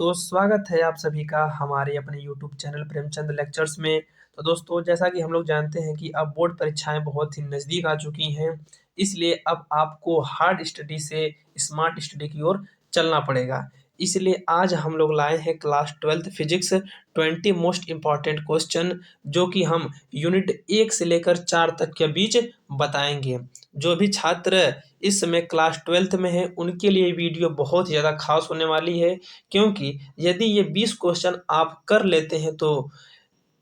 दोस्तों, स्वागत है आप सभी का हमारे अपने यूट्यूब चैनल प्रेमचंद लेक्चर्स में। तो दोस्तों, जैसा कि हम लोग जानते हैं कि अब बोर्ड परीक्षाएं बहुत ही नज़दीक आ चुकी हैं, इसलिए अब आपको हार्ड स्टडी से स्मार्ट स्टडी की ओर चलना पड़ेगा। इसलिए आज हम लोग लाए हैं class 12th physics 20 most important question, जो कि हम यूनिट 1 से लेकर 4 तक के बीच बताएंगे। जो भी छात्र इस समय क्लास 12th में है, उनके लिए वीडियो बहुत ज़्यादा खास होने वाली है, क्योंकि यदि ये 20 क्वेश्चन आप कर लेते हैं तो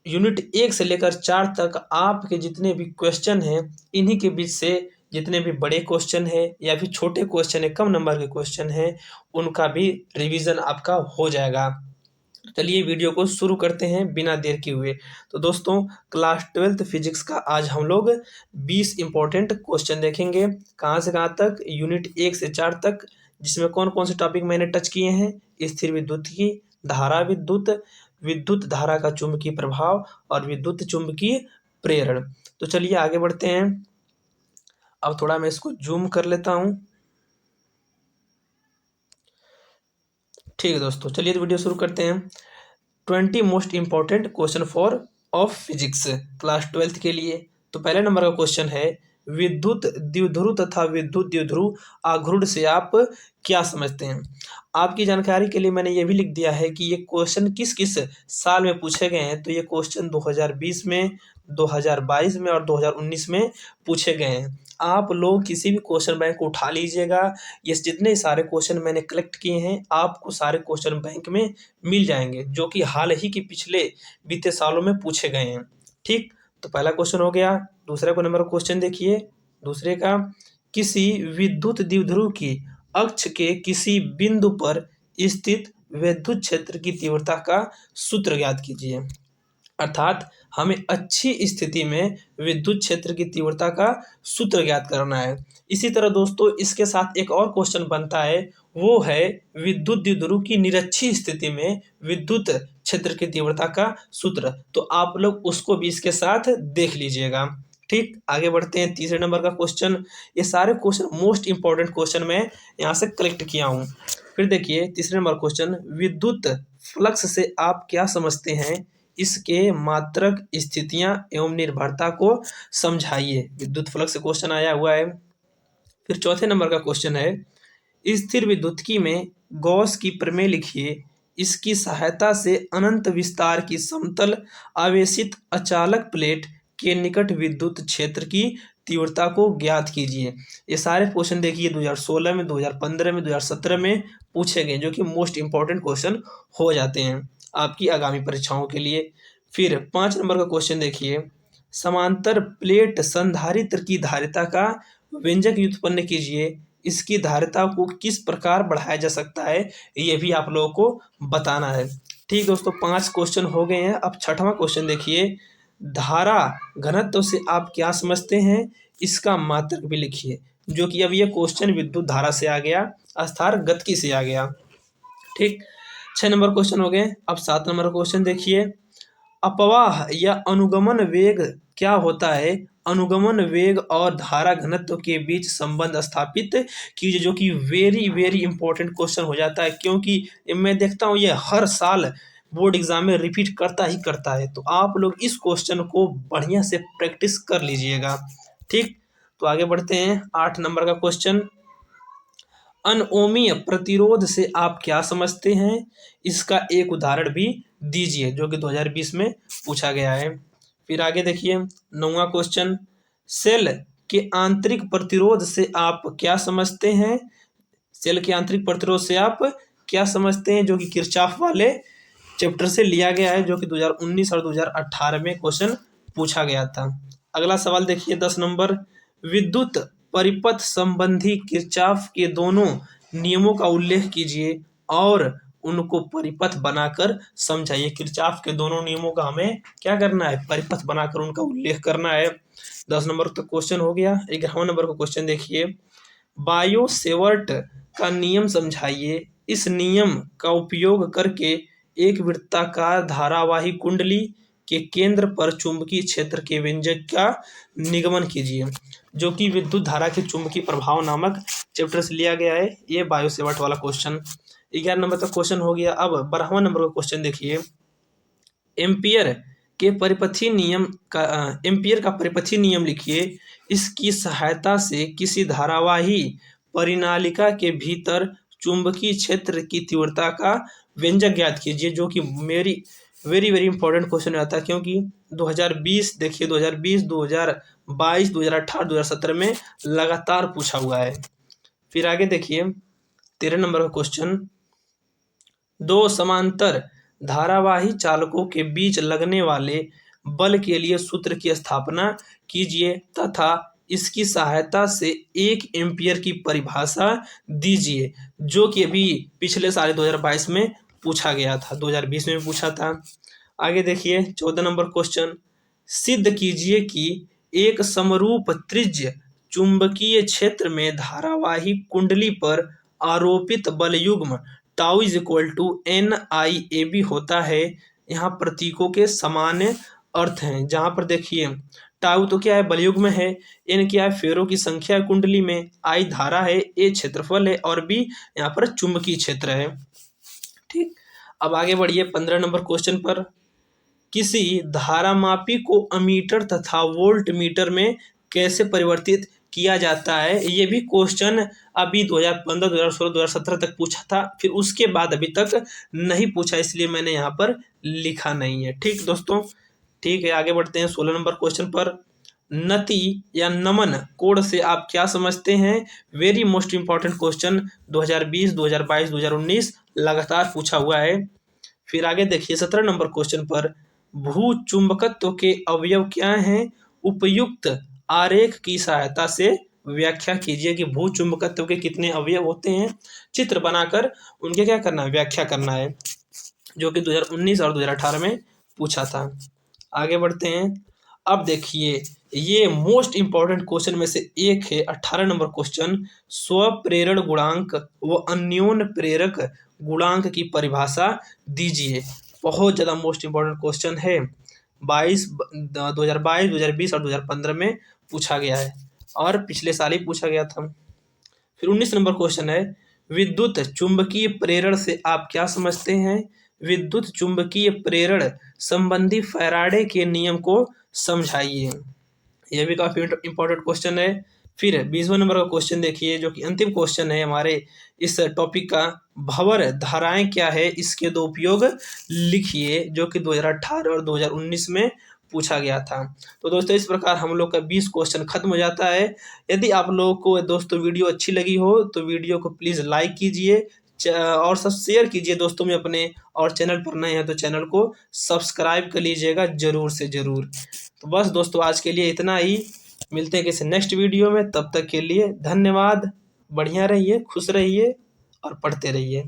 यूनिट 1 से लेकर 4 तक आपके जितने भी क्वेश्चन हैं, इन्हीं के बीच से जितने भी बड़े क्वेश्चन हैं या फिर छोटे क्वेश्चन हैं, कम नंबर के क्वेश्चन हैं, उनका भी रिवीजन आपका हो जाएगा। चलिए वीडियो को शुरू करते हैं बिना देर किए हुए। तो दोस्तों, क्लास 12th फिजिक्स का आज हम लोग 20 इंपॉर्टेंट क्वेश्चन देखेंगे। कहाँ से कहाँ तक? यूनिट 1 से 4 तक, जिसमें कौन कौन से टॉपिक मैंने टच किए हैं? स्थिर विद्युत की, धारा विद्युत, विद्युत धारा का चुंबकीय प्रभाव और विद्युत चुंबकीय प्रेरण। तो चलिए आगे बढ़ते हैं। अब थोड़ा मैं इसको जूम कर लेता हूँ। ठीक है दोस्तों, चलिए तो वीडियो शुरू करते हैं। 20 most important question for of physics class 12th के लिए। तो पहले नंबर का क्वेश्चन है, विद्युत द्विध्रुव तथा विद्युत द्विध्रुव आघूर्ण से आप क्या समझते हैं? आपकी जानकारी के लिए मैंने ये भी लिख दिया है कि ये क्वेश्चन किस किस साल में पूछे गए हैं। तो ये क्वेश्चन 2020 में, 2022 में और 2019 में पूछे गए हैं। आप लोग किसी भी क्वेश्चन बैंक को उठा लीजिएगा, ये जितने सारे क्वेश्चन मैंने कलेक्ट किए हैं आपको सारे क्वेश्चन बैंक में मिल जाएंगे, जो कि हाल ही के पिछले बीते सालों में पूछे गए हैं। ठीक, तो पहला क्वेश्चन हो गया। दूसरे को नंबर क्वेश्चन देखिए। दूसरे का, किसी विद्युत द्विध्रुव की अक्ष के किसी बिंदु पर स्थित विद्युत क्षेत्र की तीव्रता का सूत्र ज्ञात कीजिए। अर्थात हमें अच्छी स्थिति में विद्युत क्षेत्र की तीव्रता का सूत्र ज्ञात करना है। इसी तरह दोस्तों, इसके साथ एक और क्वेश्चन बनता है, वो है विद्युत द्विध्रुव की निरक्षी स्थिति में विद्युत क्षेत्र की तीव्रता का सूत्र। तो आप लोग उसको भी इसके साथ देख लीजिएगा। ठीक, आगे बढ़ते हैं। तीसरे नंबर का क्वेश्चन, ये सारे क्वेश्चन मोस्ट इंपॉर्टेंट क्वेश्चन मैं यहाँ से कलेक्ट किया हूँ। फिर देखिए तीसरे नंबर क्वेश्चन, विद्युत फ्लक्स से आप क्या समझते हैं? इसके मात्रक स्थितियां एवं निर्भरता को समझाइए। विद्युत फ्लक्स से क्वेश्चन आया हुआ है। फिर चौथे नंबर का क्वेश्चन है, स्थिर विद्युत्की में गॉस की प्रमेय लिखिए। इसकी सहायता से अनंत विस्तार की समतल आवेशित अचालक प्लेट के निकट विद्युत क्षेत्र की तीव्रता को ज्ञात कीजिए। ये सारे क्वेश्चन देखिए 2016 में, 2015 में, 2017 में पूछे गए, जो कि मोस्ट इंपॉर्टेंट क्वेश्चन हो जाते हैं आपकी आगामी परीक्षाओं के लिए। फिर 5 नंबर का क्वेश्चन देखिए, समांतर प्लेट संधारित्र की धारिता का व्यंजक व्युत्पन्न कीजिए। इसकी धारिता को किस प्रकार बढ़ाया जा सकता है, ये भी आप लोगों को बताना है। ठीक दोस्तों, 5 क्वेश्चन हो गए हैं। अब छठवां क्वेश्चन देखिए, धारा घनत्व से आप क्या समझते हैं? इसका मात्रक भी लिखिए। जो कि अब ये क्वेश्चन विद्युत धारा से आ गया, स्थार गतिकी से आ गया। ठीक, 6 नंबर क्वेश्चन हो गए। अब 7 नंबर क्वेश्चन देखिए, अपवाह या अनुगमन वेग क्या होता है? अनुगमन वेग और धारा घनत्व के बीच संबंध स्थापित कीजिए। जो कि वेरी वेरी इंपॉर्टेंट क्वेश्चन हो जाता है, क्योंकि मैं देखता हूँ ये हर साल बोर्ड एग्जाम में रिपीट करता ही करता है। तो आप लोग इस क्वेश्चन को बढ़िया से प्रैक्टिस कर लीजिएगा। ठीक, तो आगे बढ़ते हैं। 8 नंबर का क्वेश्चन, अनओमीय प्रतिरोध से आप क्या समझते हैं? इसका एक उदाहरण भी दीजिए, जो कि 2020 में पूछा गया है। फिर आगे देखिए 9वां क्वेश्चन, सेल के आंतरिक प्रतिरोध से आप क्या समझते हैं? सेल के आंतरिक प्रतिरोध से आप क्या समझते हैं? जो कि किरचॉफ वाले चैप्टर से लिया गया है, जो कि 2019 और 2018 में क्वेश्चन पूछा गया था। अगला सवाल देखिए 10 नंबर, विद्युत परिपथ संबंधी किरचॉफ के दोनों नियमों का उल्लेख कीजिए और उनको परिपथ बनाकर समझाइए। किरचॉफ के दोनों नियमों का हमें क्या करना है? परिपथ बनाकर उनका उल्लेख करना है। 10 नंबर तक क्वेश्चन हो गया। 11वां नंबर का क्वेश्चन देखिए, बायो सेवर्ट का नियम समझाइए। इस नियम का उपयोग करके एक वृत्ताकार धारावाही कुंडली के केंद्र पर चुंबकीय क्षेत्र के व्यंजक का निगमन कीजिए। जो कि विद्युत धारा के चुंबकीय प्रभाव नामक चैप्टर से लिया गया है। ये बायो सेवर्ट वाला क्वेश्चन। 11 नंबर का क्वेश्चन हो गया। अब 12वां नंबर का क्वेश्चन देखिए। एम्पियर के परिपथी नियम का एम्पियर का परिपथी नियम लिखिए। इसकी सहायता से किसी धारावाही परिनालिका के भीतर चुंबकीय क्षेत्र की तीव्रता का व्यंजक ज्ञात कीजिए। जो कि मेरी वेरी वेरी इंपॉर्टेंट क्वेश्चन आता है, क्योंकि 2020 देखिए, 2020, 2022, 2018, 2017 में लगातार पूछा हुआ है। फिर आगे देखिए 13 नंबर का क्वेश्चन। दो समांतर धारावाही चालकों के बीच लगने वाले बल के लिए सूत्र की स्थापना कीजिए तथा इसकी सहायता से 1 एम्पियर की परिभाषा दीजिए। जो कि अभी पिछले साल 2022 में पूछा गया था, 2020 में भी पूछा था। आगे देखिए 14 नंबर क्वेश्चन। सिद्ध कीजिए कि एक समरूप त्रिज्य चुंबकीय क्षेत्र में धारावाही कुंडली पर आरोपित बल युग्म tau is equal to NIAB होता है। यहाँ प्रतीकों के सामान्य अर्थ हैं। जहाँ पर देखिए टाउ तो क्या है, बलयुग्म है। एन क्या है, फेरों की संख्या है कुंडली में। आई धारा है, ए क्षेत्रफल है, और बी यहाँ पर चुंबकीय क्षेत्र है। ठीक, अब आगे बढ़िए 15 नंबर क्वेश्चन पर। किसी धारामापी को अमीटर तथा वोल्ट मीटर में कैसे परिवर्तित किया जाता है। ये भी क्वेश्चन अभी 2015, 2016, 2017 तक पूछा था। फिर उसके बाद अभी तक नहीं पूछा, इसलिए मैंने यहाँ पर लिखा नहीं है। ठीक दोस्तों, ठीक है, आगे बढ़ते हैं 16 नंबर क्वेश्चन पर। नति या नमन कोण से आप क्या समझते हैं। वेरी मोस्ट इंपॉर्टेंट क्वेश्चन 2020, 2022, 2019 लगातार पूछा हुआ है। फिर आगे देखिए 17 नंबर क्वेश्चन पर। भू चुंबकत्व के अवयव क्या हैं। उपयुक्त आरेख की सहायता से व्याख्या कीजिए कि भू चुंबकत्व के कितने अवयव होते हैं। चित्र बनाकर उनके क्या करना है, व्याख्या करना है। जो कि 2019 और 2018 में पूछा था। आगे बढ़ते हैं। अब देखिए ये मोस्ट इंपॉर्टेंट क्वेश्चन में से एक है, 18 नंबर क्वेश्चन। स्वप्रेरण गुणांक व अन्योन्य प्रेरक गुणांक की परिभाषा दीजिए। बहुत ज़्यादा मोस्ट इंपॉर्टेंट क्वेश्चन है। 2022, 2020 और 2015 में पूछा गया है, और पिछले साल ही पूछा गया था। फिर 19 नंबर क्वेश्चन है। विद्युत चुंबकीय प्रेरण से आप क्या समझते हैं। विद्युत चुंबकीय प्रेरण संबंधी फैराडे के नियम को समझाइए। यह भी काफी इंपॉर्टेंट क्वेश्चन है। फिर 20वां नंबर का क्वेश्चन देखिए, जो कि अंतिम क्वेश्चन है हमारे इस टॉपिक का। भंवर धाराएं क्या है, इसके दो उपयोग लिखिए। जो कि 2018 और 2019 में पूछा गया था। तो दोस्तों इस प्रकार हम लोग का 20 क्वेश्चन खत्म हो जाता है। यदि आप लोगों को दोस्तों वीडियो अच्छी लगी हो तो वीडियो को प्लीज़ लाइक कीजिए और सब शेयर कीजिए दोस्तों में अपने, और चैनल पर नए हैं तो चैनल को सब्सक्राइब कर लीजिएगा ज़रूर से ज़रूर। तो बस दोस्तों आज के लिए इतना ही। मिलते हैं किसी नेक्स्ट वीडियो में, तब तक के लिए धन्यवाद। बढ़िया रहिए, खुश रहिए और पढ़ते रहिए।